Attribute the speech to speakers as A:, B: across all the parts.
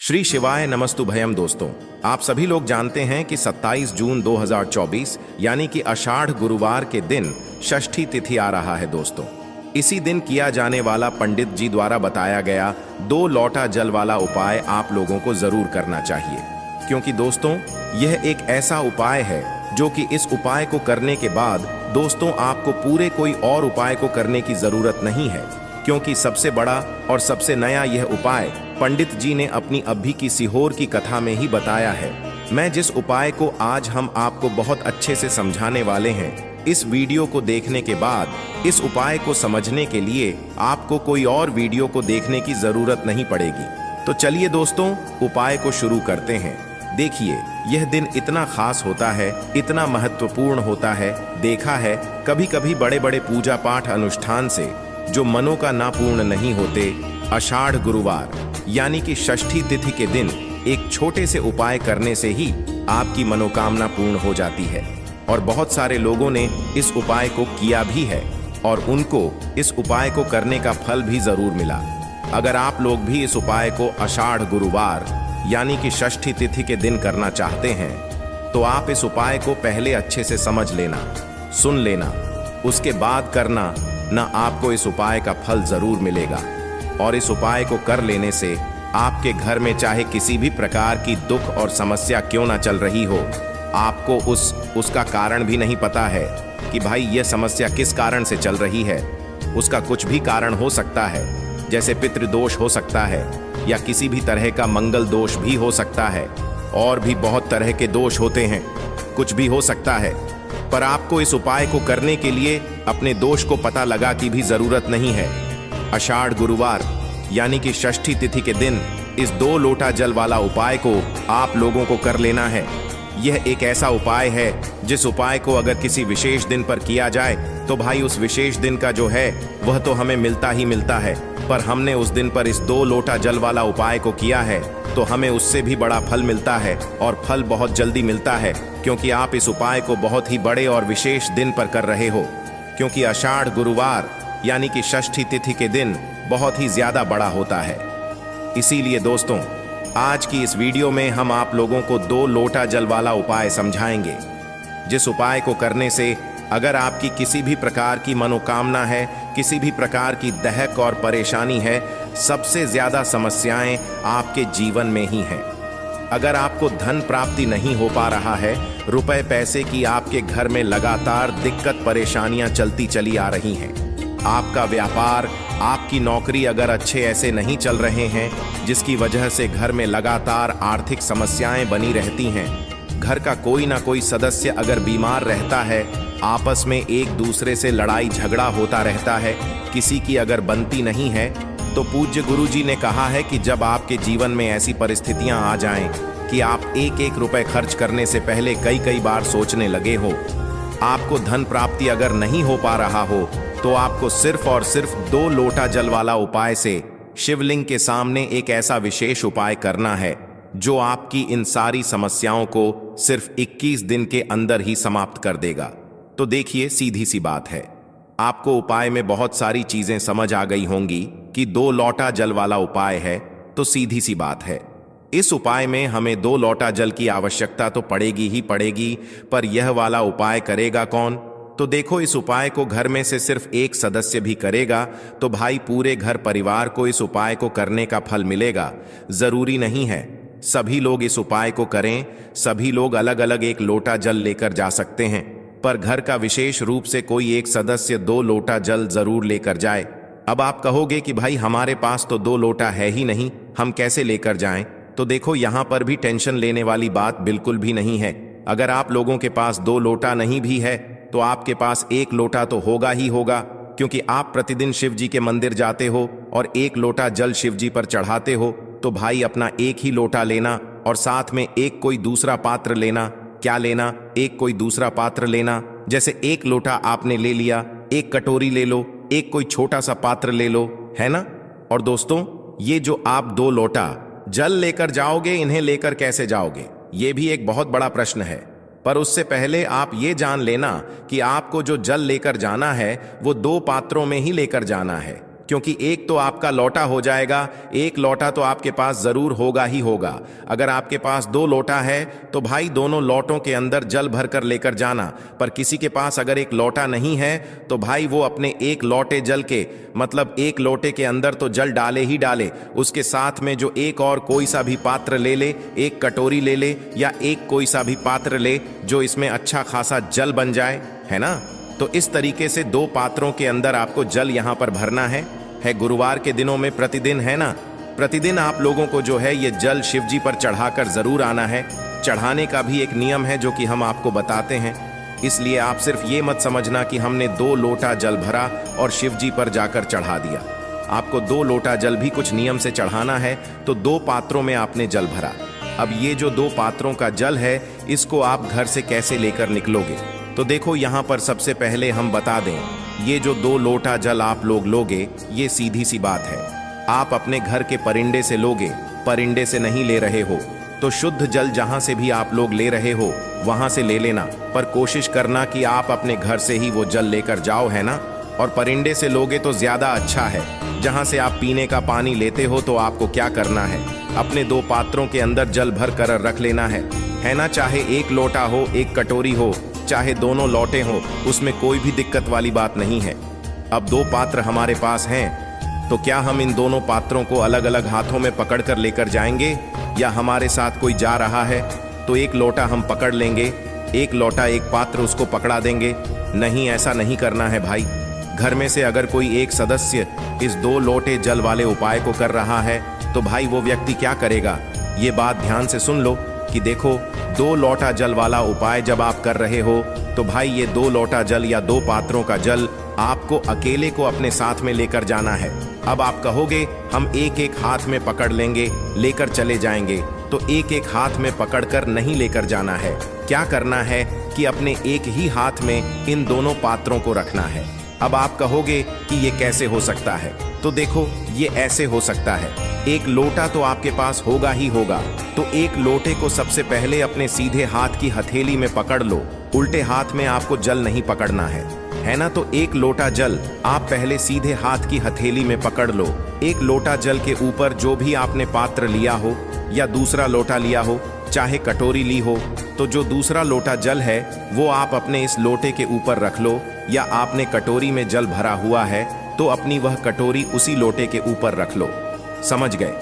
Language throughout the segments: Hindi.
A: श्री शिवाय नमस्तुभयम। दोस्तों, आप सभी लोग जानते हैं कि 27 जून 2024 यानी कि आषाढ़ गुरुवार के दिन षष्ठी तिथि आ रहा है। दोस्तों, इसी दिन किया जाने वाला पंडित जी द्वारा बताया गया 2 लोटा जल वाला उपाय आप लोगों को जरूर करना चाहिए, क्योंकि दोस्तों यह एक ऐसा उपाय है जो कि इस उपाय को करने के बाद दोस्तों आपको पूरे कोई और उपाय को करने की जरूरत नहीं है, क्योंकि सबसे बड़ा और सबसे नया यह उपाय पंडित जी ने अपनी अभी की सीहोर की कथा में ही बताया है। मैं जिस उपाय को आज हम आपको बहुत अच्छे से समझाने वाले हैं, इस वीडियो को देखने के बाद इस उपाय को समझने के लिए आपको कोई और वीडियो को देखने की जरूरत नहीं पड़ेगी। तो चलिए दोस्तों, उपाय को शुरू करते हैं। देखिए, यह दिन इतना खास होता है, इतना महत्वपूर्ण होता है। देखा है कभी कभी बड़े बड़े पूजा पाठ अनुष्ठान से जो मनोकामना पूर्ण नहीं होते, आषाढ़ गुरुवार यानी कि षष्ठी तिथि के दिन एक छोटे से उपाय करने से ही आपकी मनोकामना पूर्ण हो जाती है। और बहुत सारे लोगों ने इस उपाय को किया भी है और उनको इस उपाय को करने का फल भी जरूर मिला। अगर आप लोग भी इस उपाय को आषाढ़ गुरुवार यानी कि षष्ठी तिथि के दिन करना चाहते हैं, तो आप इस उपाय को पहले अच्छे से समझ लेना, सुन लेना, उसके बाद करना, ना आपको इस उपाय का फल जरूर मिलेगा। और इस उपाय को कर लेने से आपके घर में चाहे किसी भी प्रकार की दुख और समस्या क्यों ना चल रही हो, आपको उसका कारण भी नहीं पता है कि भाई यह समस्या किस कारण से चल रही है। उसका कुछ भी कारण हो सकता है, जैसे पितृदोष हो सकता है या किसी भी तरह का मंगल दोष भी हो सकता है, और भी बहुत तरह के दोष होते हैं, कुछ भी हो सकता है। पर आपको इस उपाय को करने के लिए अपने दोष को पता लगा की भी जरूरत नहीं है। आषाढ़ गुरुवार यानी कि षष्ठी तिथि के दिन इस 2 लोटा जल वाला उपाय को आप लोगों को कर लेना है। यह एक ऐसा उपाय है जिस उपाय को अगर किसी विशेष दिन पर किया जाए तो भाई उस विशेष दिन का जो है वह तो हमें मिलता ही मिलता है। पर हमने उस दिन पर इस 2 लोटा जल वाला उपाय को किया है तो हमें उससे भी बड़ा फल मिलता है, और फल बहुत जल्दी मिलता है, क्योंकि आप इस उपाय को बहुत ही बड़े और विशेष दिन पर कर रहे हो। क्योंकि आषाढ़ गुरुवार यानी कि षष्ठी तिथि के दिन बहुत ही ज्यादा बड़ा होता है। इसीलिए दोस्तों, आज की इस वीडियो में हम आप लोगों को 2 लोटा जल वाला उपाय समझाएंगे, जिस उपाय को करने से अगर आपकी किसी भी प्रकार की मनोकामना है, किसी भी प्रकार की दहक और परेशानी है, सबसे ज्यादा समस्याएं आपके जीवन में ही हैं। अगर आपको धन प्राप्ति नहीं हो पा रहा है, रुपए पैसे की आपके घर में लगातार दिक्कत परेशानियां चलती चली आ रही हैं, आपका व्यापार, आपकी नौकरी अगर अच्छे ऐसे नहीं चल रहे हैं, जिसकी वजह से घर में लगातार आर्थिक समस्याएं बनी रहती हैं, घर का कोई ना कोई सदस्य अगर बीमार रहता है, आपस में एक दूसरे से लड़ाई झगड़ा होता रहता है, किसी की अगर बनती नहीं है, तो पूज्य गुरुजी ने कहा है कि जब आपके जीवन में ऐसी परिस्थितियां आ जाएं कि आप एक एक रुपए खर्च करने से पहले कई कई बार सोचने लगे हो, आपको धन प्राप्ति अगर नहीं हो पा रहा हो, तो आपको सिर्फ और सिर्फ 2 लोटा जल वाला उपाय से शिवलिंग के सामने एक ऐसा विशेष उपाय करना है जो आपकी इन सारी समस्याओं को सिर्फ 21 दिन के अंदर ही समाप्त कर देगा। तो देखिए, सीधी सी बात है, आपको उपाय में बहुत सारी चीजें समझ आ गई होंगी कि 2 लोटा जल वाला उपाय है, तो सीधी सी बात है, इस उपाय में हमें 2 लोटा जल की आवश्यकता तो पड़ेगी ही पड़ेगी। पर यह वाला उपाय करेगा कौन? तो देखो, इस उपाय को घर में से सिर्फ एक सदस्य भी करेगा तो भाई पूरे घर परिवार को इस उपाय को करने का फल मिलेगा। जरूरी नहीं है सभी लोग इस उपाय को करें, सभी लोग अलग अलग 1 लोटा जल लेकर जा सकते हैं, पर घर का विशेष रूप से कोई एक सदस्य 2 लोटा जल जरूर लेकर जाए। अब आप कहोगे कि भाई हमारे पास तो 2 लोटा है ही नहीं, हम कैसे लेकर जाएं? तो देखो, यहां पर भी टेंशन लेने वाली बात बिल्कुल भी नहीं है। अगर आप लोगों के पास 2 लोटा नहीं भी है तो आपके पास 1 लोटा तो होगा ही होगा, क्योंकि आप प्रतिदिन शिव जी के मंदिर जाते हो और 1 लोटा जल शिव जी पर चढ़ाते हो। तो भाई अपना 1 ही लोटा लेना और साथ में एक कोई दूसरा पात्र लेना। क्या लेना? एक कोई दूसरा पात्र लेना। जैसे 1 लोटा आपने ले लिया, 1 कटोरी ले लो, एक कोई छोटा सा पात्र ले लो, है ना। और दोस्तों, ये जो आप 2 लोटा जल लेकर जाओगे, इन्हें लेकर कैसे जाओगे, ये भी एक बहुत बड़ा प्रश्न है। पर उससे पहले आप ये जान लेना कि आपको जो जल लेकर जाना है वो 2 पात्रों में ही लेकर जाना है, क्योंकि एक तो आपका लोटा हो जाएगा, एक लोटा तो आपके पास जरूर होगा ही होगा। अगर आपके पास 2 लोटा है तो भाई दोनों लोटों के अंदर जल भर कर लेकर जाना। पर किसी के पास अगर एक लोटा नहीं है तो भाई वो अपने एक लोटे जल के मतलब एक लोटे के अंदर तो जल डाले ही डाले, उसके साथ में जो एक और कोई सा भी पात्र ले ले, एक कटोरी ले ले या एक कोई सा भी पात्र ले जो इसमें अच्छा खासा जल बन जाए, है ना। तो इस तरीके से 2 पात्रों के अंदर आपको जल यहाँ पर भरना है। गुरुवार के दिनों में प्रतिदिन, है ना, प्रतिदिन आप लोगों को जो है ये जल शिव जी पर चढ़ाकर जरूर आना है। चढ़ाने का भी एक नियम है जो कि हम आपको बताते हैं, इसलिए आप सिर्फ ये मत समझना कि हमने 2 लोटा जल भरा और शिव जी पर जाकर चढ़ा दिया। आपको 2 लोटा जल भी कुछ नियम से चढ़ाना है, तो 2 पात्रों में आपने जल भरा। अब ये जो 2 पात्रों का जल है इसको आप घर से कैसे लेकर निकलोगे, तो देखो यहाँ पर सबसे पहले हम बता दें, ये जो 2 लोटा जल आप लोग लोगे ये सीधी सी बात है, आप अपने घर के परिंडे से लोगे। परिंडे से नहीं ले रहे हो तो शुद्ध जल जहां से भी आप लोग ले रहे हो वहां से ले लेना, पर कोशिश करना कि आप अपने घर से ही वो जल लेकर जाओ, है ना। और परिंडे से लोगे तो ज्यादा अच्छा है। जहां से आप पीने का पानी लेते हो तो आपको क्या करना है, अपने 2 पात्रों के अंदर जल भर कर रख लेना है ना। चाहे एक लोटा हो, एक कटोरी हो, चाहे दोनों लोटे हो, उसमें कोई भी दिक्कत वाली बात नहीं है। अब 2 पात्र हमारे पास हैं, तो क्या हम इन दोनों पात्रों को अलग अलग हाथों में पकड़ कर लेकर जाएंगे, या हमारे साथ कोई जा रहा है तो एक लोटा हम पकड़ लेंगे, एक लोटा एक पात्र उसको पकड़ा देंगे? नहीं, ऐसा नहीं करना है भाई। घर में से अगर कोई एक सदस्य इस 2 लोटे जल वाले उपाय को कर रहा है तो भाई वो व्यक्ति क्या करेगा, ये बात ध्यान से सुन लो कि देखो 2 लोटा जल वाला उपाय जब आप कर रहे हो तो भाई ये 2 लोटा जल या 2 पात्रों का जल आपको अकेले को अपने साथ में लेकर जाना है। अब आप कहोगे हम एक एक हाथ में पकड़ लेंगे, लेकर चले जाएंगे, तो एक एक हाथ में पकड़कर नहीं लेकर जाना है। क्या करना है कि अपने एक ही हाथ में इन दोनों पात्रों को रखना है। अब आप कहोगे कि ये कैसे हो सकता है, तो देखो ये ऐसे हो सकता है। एक लोटा तो आपके पास होगा ही होगा, तो एक लोटे को सबसे पहले अपने सीधे हाथ की हथेली में पकड़ लो, उल्टे हाथ में आपको जल नहीं पकड़ना है ना। तो एक लोटा जल आप पहले सीधे हाथ की हथेली में पकड़ लो। एक लोटा जल के ऊपर जो भी आपने पात्र लिया हो या दूसरा लोटा लिया हो, चाहे कटोरी ली हो, तो जो दूसरा लोटा जल है वो आप अपने इस लोटे के ऊपर रख लो, या आपने कटोरी में जल भरा हुआ है तो अपनी वह कटोरी उसी लोटे के ऊपर रख लो। समझ गए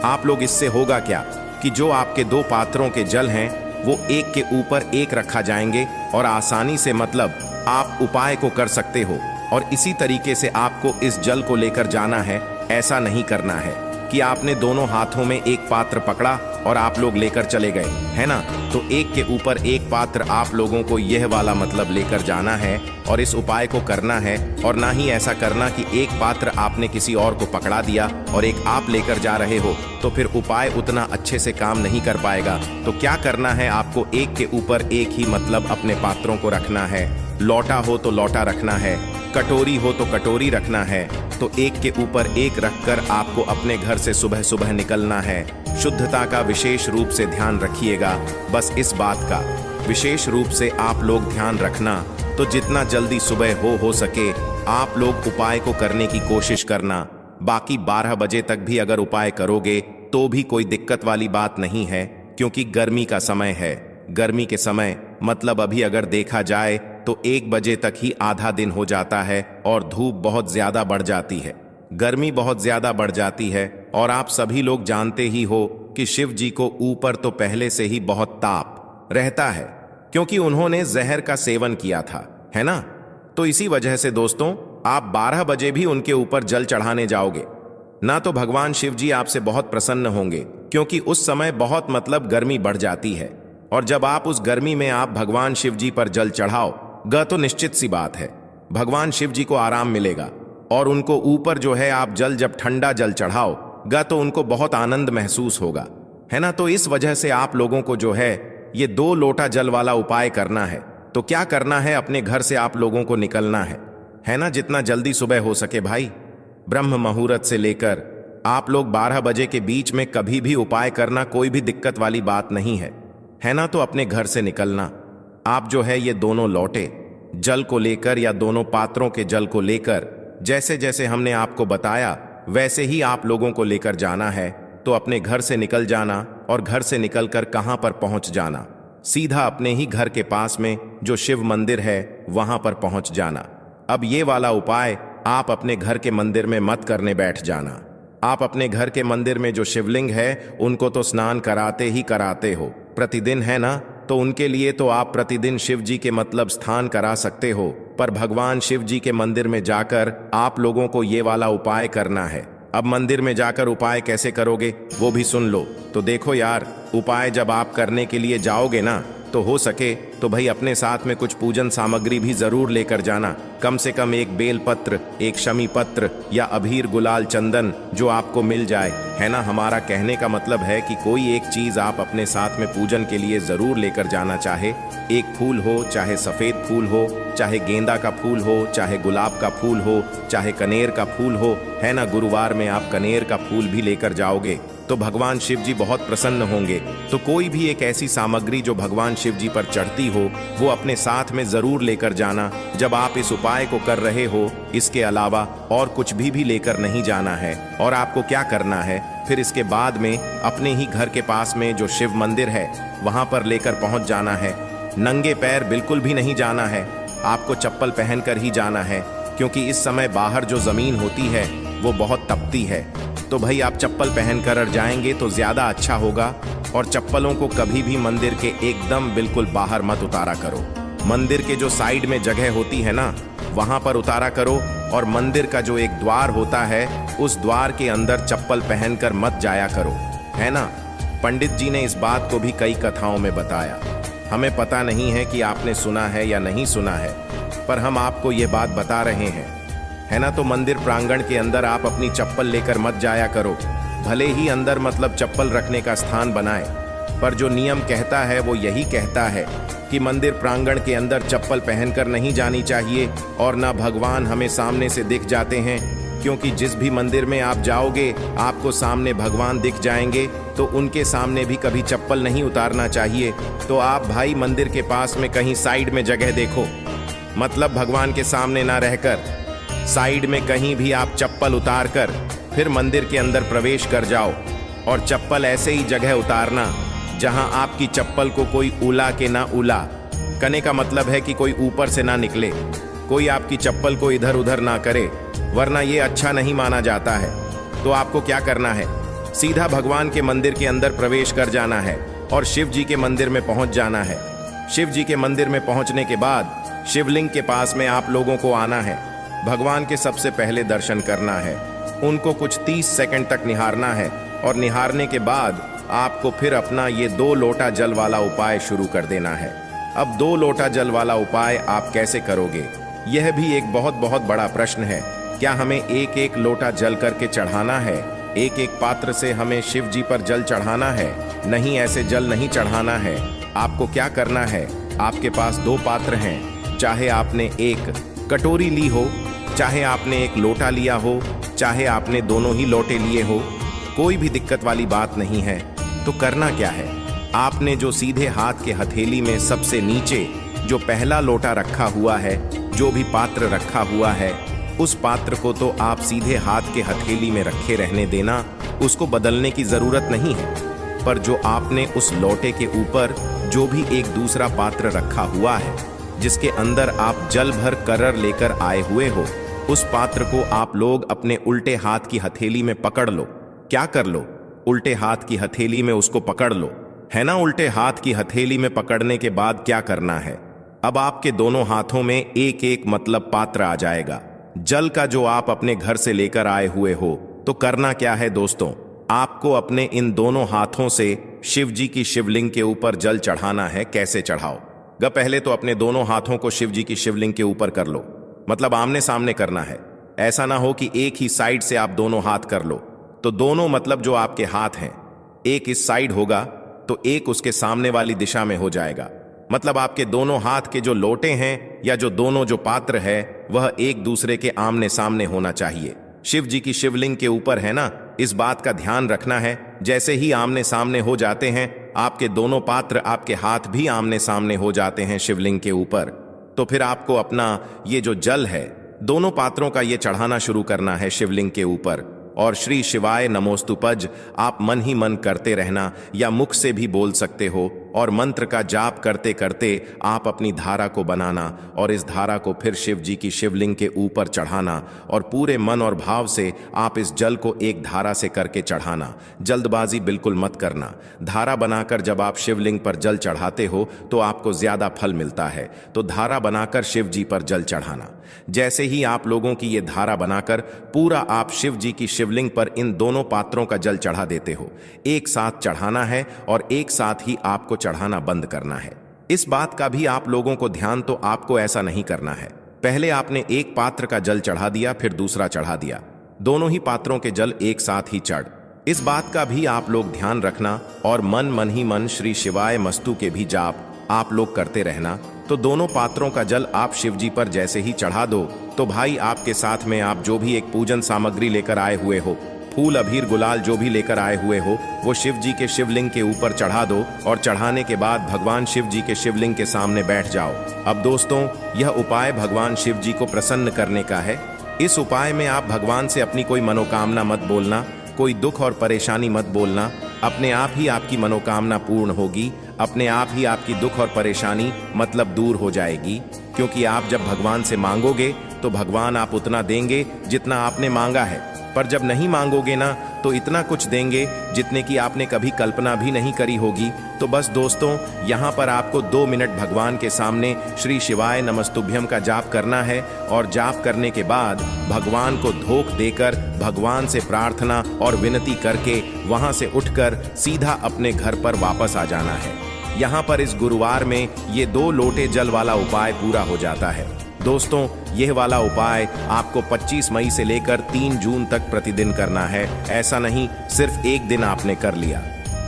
A: आप लोग। इससे होगा क्या कि जो आपके 2 पात्रों के जल हैं वो एक के ऊपर एक रखा जाएंगे और आसानी से मतलब आप उपाय को कर सकते हो। और इसी तरीके से आपको इस जल को लेकर जाना है। ऐसा नहीं करना है कि आपने दोनों हाथों में एक पात्र पकड़ा और आप लोग लेकर चले गए, है ना। तो एक के ऊपर एक पात्र आप लोगों को यह वाला मतलब लेकर जाना है और इस उपाय को करना है। और ना ही ऐसा करना कि एक पात्र आपने किसी और को पकड़ा दिया और एक आप लेकर जा रहे हो, तो फिर उपाय उतना अच्छे से काम नहीं कर पाएगा। तो क्या करना है, आपको एक के ऊपर एक ही मतलब अपने पात्रों को रखना है। लोटा हो तो लोटा रखना है, कटोरी हो तो कटोरी रखना है। तो एक के ऊपर एक रखकर आपको अपने घर से सुबह सुबह निकलना है। शुद्धता का विशेष रूप से ध्यान रखिएगा। बस इस बात का विशेष रूप से आप लोग ध्यान रखना। तो जितना जल्दी सुबह हो सके आप लोग उपाय को करने की कोशिश करना। बाकी 12 बजे तक भी अगर उपाय करोगे तो भी कोई दिक्कत वाली बात नहीं है, क्योंकि गर्मी का समय है। गर्मी के समय मतलब अभी अगर देखा जाए तो 1 बजे तक ही आधा दिन हो जाता है और धूप बहुत ज्यादा बढ़ जाती है, गर्मी बहुत ज्यादा बढ़ जाती है। और आप सभी लोग जानते ही हो कि शिव जी को ऊपर तो पहले से ही बहुत ताप रहता है, क्योंकि उन्होंने जहर का सेवन किया था, है ना। तो इसी वजह से दोस्तों आप 12 बजे भी उनके ऊपर जल चढ़ाने जाओगे ना तो भगवान शिव जी आपसे बहुत प्रसन्न होंगे, क्योंकि उस समय बहुत मतलब गर्मी बढ़ जाती है। और जब आप उस गर्मी में आप भगवान शिव जी पर जल चढ़ाओगे तो निश्चित सी बात है भगवान शिव जी को आराम मिलेगा। और उनको ऊपर जो है आप जब ठंडा जल चढ़ाओगे तो उनको बहुत आनंद महसूस होगा, है ना। तो इस वजह से आप लोगों को जो है ये 2 लोटा जल वाला उपाय करना है। तो क्या करना है, अपने घर से आप लोगों को निकलना है ना, जितना जल्दी सुबह हो सके भाई। ब्रह्म मुहूर्त से लेकर आप लोग 12 बजे के बीच में कभी भी उपाय करना, कोई भी दिक्कत वाली बात नहीं है ना। तो अपने घर से निकलना, आप जो है ये दोनों लोटे जल को लेकर या दोनों पात्रों के जल को लेकर जैसे जैसे हमने आपको बताया वैसे ही आप लोगों को लेकर जाना है। तो अपने घर से निकल जाना और घर से निकलकर कहां पर पहुंच जाना, सीधा अपने ही घर के पास में जो शिव मंदिर है वहां पर पहुंच जाना। अब ये वाला उपाय आप अपने घर के मंदिर में मत करने बैठ जाना। आप अपने घर के मंदिर में जो शिवलिंग है उनको तो स्नान कराते ही कराते हो प्रतिदिन, है ना? तो उनके लिए तो आप प्रतिदिन शिव जी के मतलब स्थान करा सकते हो, पर भगवान शिव जी के मंदिर में जाकर आप लोगों को ये वाला उपाय करना है। अब मंदिर में जाकर उपाय कैसे करोगे वो भी सुन लो। तो देखो यार, उपाय जब आप करने के लिए जाओगे ना, तो हो सके तो भाई अपने साथ में कुछ पूजन सामग्री भी जरूर लेकर जाना। कम से कम एक बेल पत्र, एक शमी पत्र या अबीर गुलाल चंदन जो आपको मिल जाए, है ना? हमारा कहने का मतलब है कि कोई एक चीज आप अपने साथ में पूजन के लिए जरूर लेकर जाना। चाहे एक फूल हो, चाहे सफेद फूल हो, चाहे गेंदा का फूल हो, चाहे गुलाब का फूल हो, चाहे कनेर का फूल हो, है ना? गुरुवार में आप कनेर का फूल भी लेकर जाओगे तो भगवान शिव जी बहुत प्रसन्न होंगे। तो कोई भी एक ऐसी सामग्री जो भगवान शिव जी पर चढ़ती हो वो अपने साथ में जरूर लेकर जाना जब आप इस उपाय को कर रहे हो। इसके अलावा और कुछ भी लेकर नहीं जाना है। और आपको क्या करना है, फिर इसके बाद में अपने ही घर के पास में जो शिव मंदिर है वहां पर लेकर पहुंच जाना है। नंगे पैर बिल्कुल भी नहीं जाना है, आपको चप्पल पहनकर ही जाना है, क्योंकि इस समय बाहर जो जमीन होती है वो बहुत तपती है। तो भाई आप चप्पल पहनकर जाएंगे तो ज्यादा अच्छा होगा। और चप्पलों को कभी भी मंदिर के एकदम बिल्कुल बाहर मत उतारा करो। मंदिर के जो साइड में जगह होती है ना, वहां पर उतारा करो। और मंदिर का जो एक द्वार होता है उस द्वार के अंदर चप्पल पहनकर मत जाया करो, है ना? पंडित जी ने इस बात को भी कई कथाओं में बताया। हमें पता नहीं है कि आपने सुना है या नहीं सुना है, पर हम आपको ये बात बता रहे हैं, है ना? तो मंदिर प्रांगण के अंदर आप अपनी चप्पल लेकर मत जाया करो। भले ही अंदर मतलब चप्पल रखने का स्थान बनाए, पर जो नियम कहता है वो यही कहता है कि मंदिर प्रांगण के अंदर चप्पल पहनकर नहीं जानी चाहिए। और ना भगवान हमें सामने से दिख जाते हैं, क्योंकि जिस भी मंदिर में आप जाओगे आपको सामने भगवान दिख जाएंगे, तो उनके सामने भी कभी चप्पल नहीं उतारना चाहिए। तो आप भाई मंदिर के पास में कहीं साइड में जगह देखो, मतलब भगवान के सामने ना रहकर साइड में कहीं भी आप चप्पल उतार कर फिर मंदिर के अंदर प्रवेश कर जाओ। और चप्पल ऐसे ही जगह उतारना जहां आपकी चप्पल को कोई उला के ना उला। कहने का मतलब है कि कोई ऊपर से ना निकले, कोई आपकी चप्पल को इधर उधर ना करे, वरना ये अच्छा नहीं माना जाता है। तो आपको क्या करना है, सीधा भगवान के मंदिर के अंदर प्रवेश कर जाना है और शिव जी के मंदिर में पहुंच जाना है। शिव जी के मंदिर में पहुंचने के बाद शिवलिंग के पास में आप लोगों को आना है। भगवान के सबसे पहले दर्शन करना है, उनको कुछ 30 सेकंड तक निहारना है। और निहारने के बाद आपको फिर अपना ये 2 लोटा जल वाला उपाय शुरू कर देना है। अब 2 लोटा जल वाला उपाय आप कैसे करोगे, यह भी एक बहुत बहुत बड़ा प्रश्न है। क्या हमें एक एक लोटा जल करके चढ़ाना है, एक एक पात्र से हमें शिव जी पर जल चढ़ाना है? नहीं, ऐसे जल नहीं चढ़ाना है। आपको क्या करना है, आपके पास 2 पात्र हैं, चाहे आपने एक कटोरी ली हो, चाहे आपने एक लोटा लिया हो, चाहे आपने दोनों ही लोटे लिए हो, कोई भी दिक्कत वाली बात नहीं है। तो करना क्या है, आपने जो सीधे हाथ के हथेली में सबसे नीचे जो पहला लोटा रखा हुआ है, जो भी पात्र रखा हुआ है, उस पात्र को तो आप सीधे हाथ के हथेली में रखे रहने देना, उसको बदलने की जरूरत नहीं है। पर जो आपने उस लोटे के ऊपर जो भी एक दूसरा पात्र रखा हुआ है, जिसके अंदर आप जल भर करर लेकर आए हुए हो, उस पात्र को आप लोग अपने उल्टे हाथ की हथेली में पकड़ लो। क्या कर लो, उल्टे हाथ की हथेली में उसको पकड़ लो, है ना? उल्टे हाथ की हथेली में पकड़ने के बाद क्या करना है, अब आपके दोनों हाथों में एक एक मतलब पात्र आ जाएगा जल का, जो आप अपने घर से लेकर आए हुए हो। तो करना क्या है दोस्तों, आपको अपने इन दोनों हाथों से शिव जी की शिवलिंग के ऊपर जल चढ़ाना है। कैसे चढ़ाओ, पहले तो अपने दोनों हाथों को शिव जी की शिवलिंग के ऊपर कर लो, मतलब आमने सामने करना है। ऐसा ना हो कि एक ही साइड से आप दोनों हाथ कर लो। तो दोनों मतलब जो आपके हाथ हैं, एक इस साइड होगा तो एक उसके सामने वाली दिशा में हो जाएगा। मतलब आपके दोनों हाथ के जो लोटे हैं या जो दोनों जो पात्र है वह एक दूसरे के आमने सामने होना चाहिए। शिव जी की शिवलिंग के ऊपर, है ना? इस बात का ध्यान रखना है, जैसे ही आमने सामने हो जाते हैं आपके दोनों पात्र, आपके हाथ भी आमने सामने हो जाते हैं शिवलिंग के ऊपर, तो फिर आपको अपना ये जो जल है दोनों पात्रों का ये चढ़ाना शुरू करना है शिवलिंग के ऊपर और श्री शिवाय नमोस्तुपज आप मन ही मन करते रहना या मुख से भी बोल सकते हो और मंत्र का जाप करते करते आप अपनी धारा को बनाना और इस धारा को फिर शिव जी की शिवलिंग के ऊपर चढ़ाना और पूरे मन और भाव से आप इस जल को एक धारा से करके चढ़ाना। जल्दबाजी बिल्कुल मत करना। धारा बनाकर जब आप शिवलिंग पर जल चढ़ाते हो तो आपको ज्यादा फल मिलता है, तो धारा बनाकर शिव जी पर जल चढ़ाना। जैसे ही आप लोगों की ये धारा बनाकर पूरा आप शिव जी की शिवलिंग पर इन दोनों पात्रों का जल चढ़ा देते हो, एक साथ चढ़ाना है और एक साथ ही आपको चढ़ाना बंद करना है। इस बात का भी आप लोगों को ध्यान, तो आपको ऐसा नहीं करना है। पहले आपने एक पात्र का जल चढ़ा दिया, फिर दूसरा चढ़ा दिया, दोनों ही पात्रों के जल एक साथ ही चढ़। इस बात का भी आप लोग ध्यान रखना और मन ही मन श्री शिवाय मस्तु के भी जाप आप लोग करते रहना। तो दोनों पात्रों का जल आप शिव जी पर जैसे ही चढ़ा दो तो भाई आपके साथ में आप जो भी एक पूजन सामग्री लेकर आए हुए हो, फूल अबीर गुलाल जो भी लेकर आए हुए हो, वो शिव जी के शिवलिंग के ऊपर चढ़ा दो और चढ़ाने के बाद भगवान शिव जी के शिवलिंग के सामने बैठ जाओ। अब दोस्तों, यह उपाय भगवान शिव जी को प्रसन्न करने का है। इस उपाय में आप भगवान से अपनी कोई मनोकामना मत बोलना, कोई दुख और परेशानी मत बोलना। अपने आप ही आपकी मनोकामना पूर्ण होगी, अपने आप ही आपकी दुख और परेशानी मतलब दूर हो जाएगी। क्योंकि आप जब भगवान से मांगोगे तो भगवान आप उतना देंगे जितना आपने मांगा है, पर जब नहीं मांगोगे ना तो इतना कुछ देंगे जितने की आपने कभी कल्पना भी नहीं करी होगी। तो बस दोस्तों, यहाँ पर आपको 2 मिनट भगवान के सामने श्री शिवाय नमस्तुभ्यम का जाप करना है और जाप करने के बाद भगवान को धोख देकर भगवान से प्रार्थना और विनती करके वहां से उठकर सीधा अपने घर पर वापस आ जाना है। यहाँ पर इस गुरुवार में ये 2 लोटे जल वाला उपाय पूरा हो जाता है। दोस्तों, यह वाला उपाय आपको 25 मई से लेकर 3 जून तक प्रतिदिन करना है। ऐसा नहीं सिर्फ एक दिन आपने कर लिया,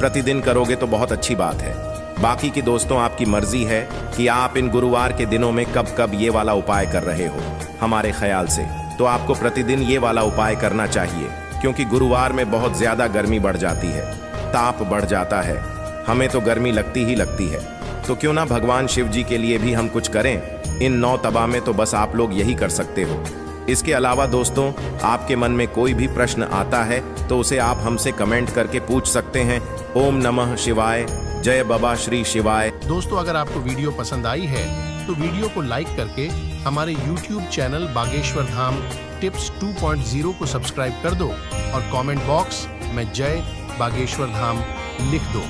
A: प्रतिदिन करोगे तो बहुत अच्छी बात है। बाकी की दोस्तों आपकी मर्जी है कि आप इन गुरुवार के दिनों में कब कब ये वाला उपाय कर रहे हो। हमारे ख्याल से तो आपको प्रतिदिन ये वाला उपाय करना चाहिए, क्योंकि गुरुवार में बहुत ज्यादा गर्मी बढ़ जाती है, ताप बढ़ जाता है, हमें तो गर्मी लगती ही लगती है। तो क्यों ना भगवान शिव जी के लिए भी हम कुछ करें। इन 9 तबा में तो बस आप लोग यही कर सकते हो। इसके अलावा दोस्तों, आपके मन में कोई भी प्रश्न आता है तो उसे आप हमसे कमेंट करके पूछ सकते हैं। ओम नमः शिवाय, जय बाबा श्री शिवाय।
B: दोस्तों, अगर आपको वीडियो पसंद आई है तो वीडियो को लाइक करके हमारे YouTube channel Bageshwar Dham tips 2.0 को सब्सक्राइब कर दो और कमेंट बॉक्स में जय बागेश्वर धाम लिख दो।